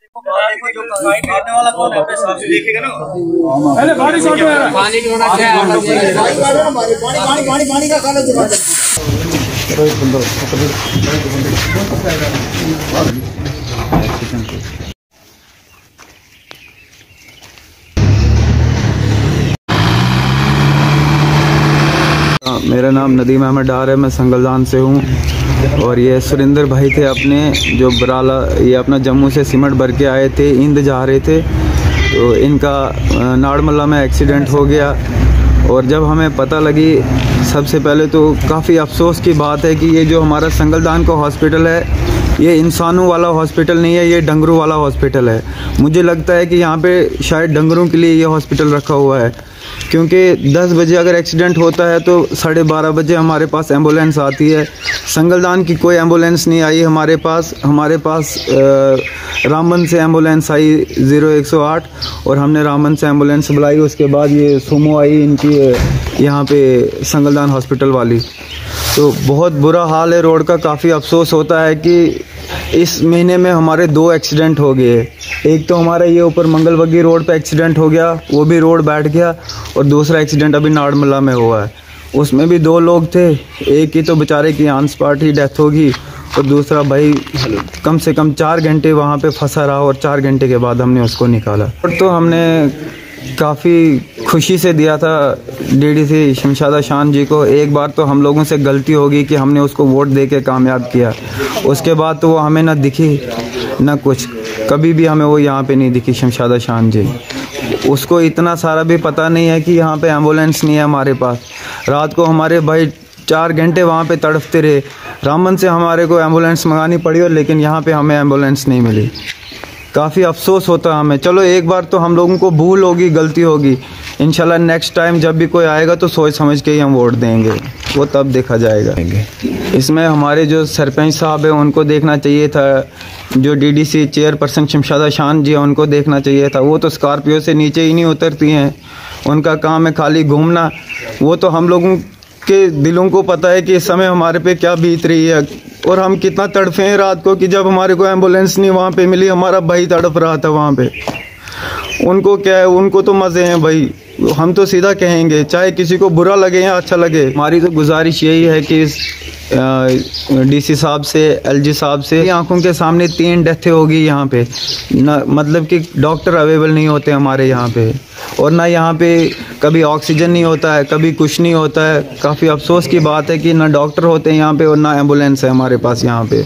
देखो जो फाइट करने वाला कौन है अपने सामने देखेगा ना। पहले पानी शॉट में पानी भी होना चाहिए। पानी का काला जुबान मेरा नाम नदीम अहमद डार है, मैं संगलदान से हूँ। और ये सुरेंद्र भाई थे अपने, जो बराला ये अपना जम्मू से सीमेंट भर के आए थे, इंद जा रहे थे, तो इनका नाड़मल्ला में एक्सीडेंट हो गया। और जब हमें पता लगी, सबसे पहले तो काफ़ी अफसोस की बात है कि ये जो हमारा संगलदान का हॉस्पिटल है, ये इंसानों वाला हॉस्पिटल नहीं है, ये डंगरों वाला हॉस्पिटल है। मुझे लगता है कि यहाँ पे शायद डंगरों के लिए ये हॉस्पिटल रखा हुआ है, क्योंकि 10 बजे अगर एक्सीडेंट होता है तो 12:30 बजे हमारे पास एम्बुलेंस आती है। संगलदान की कोई एम्बुलेंस नहीं आई हमारे पास रामबन से एम्बुलेंस आई 0108, और हमने रामबन से एम्बुलेंस बुलाई। उसके बाद ये सुमो आई इनकी यहाँ पे संगलदान हॉस्पिटल वाली। तो बहुत बुरा हाल है रोड का। काफ़ी अफसोस होता है कि इस महीने में हमारे 2 एक्सीडेंट हो गए। एक तो हमारा ये ऊपर मंगलबग्गी रोड पे एक्सीडेंट हो गया, वो भी रोड बैठ गया, और दूसरा एक्सीडेंट अभी नाड़मल्ला में हुआ है, उसमें भी 2 लोग थे। एक की तो बेचारे की ऑन स्पॉट ही डेथ होगी, और दूसरा भाई कम से कम 4 घंटे वहाँ पे फंसा रहा, और 4 घंटे के बाद हमने उसको निकाला। और तो हमने काफ़ी खुशी से दिया था डीडीसी शमशादा शान जी को। एक बार तो हम लोगों से गलती होगी कि हमने उसको वोट दे के कामयाब किया, उसके बाद तो वो हमें ना दिखी ना कुछ, कभी भी हमें वो यहाँ पे नहीं दिखी शमशादा शान जी। उसको इतना सारा भी पता नहीं है कि यहाँ पे एम्बुलेंस नहीं है हमारे पास। रात को हमारे भाई 4 घंटे वहाँ पे तड़पते रहे। रामबन से हमारे को एम्बुलेंस मंगानी पड़ी, और लेकिन यहाँ पे हमें एम्बुलेंस नहीं मिली। काफ़ी अफसोस होता है हमें। चलो एक बार तो हम लोगों को भूल होगी, गलती होगी, इंशाल्लाह नेक्स्ट टाइम जब भी कोई आएगा तो सोच समझ के ही हम वोट देंगे, वो तब देखा जाएगा। इसमें हमारे जो सरपंच साहब हैं उनको देखना चाहिए था, जो डीडीसी चेयरपर्सन शमशादा शान जी हैं उनको देखना चाहिए था। वो तो स्कॉर्पियो से नीचे ही नहीं उतरती हैं, उनका काम है खाली घूमना। वो तो हम लोगों के दिलों को पता है कि इस समय हमारे पे क्या बीत रही है, और हम कितना तड़फे हैं रात को कि जब हमारे को एम्बुलेंस नहीं वहाँ पे मिली, हमारा भाई तड़प रहा था वहाँ पे। उनको क्या है, उनको तो मज़े हैं भाई। हम तो सीधा कहेंगे, चाहे किसी को बुरा लगे या अच्छा लगे, हमारी तो गुजारिश यही है कि डीसी साहब से, एलजी साहब से, आंखों के सामने 3 डेथें होगी यहाँ पे ना, मतलब कि डॉक्टर अवेलेबल नहीं होते हमारे यहाँ पे, और ना यहाँ पे कभी ऑक्सीजन नहीं होता है, कभी कुछ नहीं होता है। काफ़ी अफसोस की बात है कि ना डॉक्टर होते हैं यहाँ पे, और ना एम्बुलेंस है हमारे पास यहाँ पे।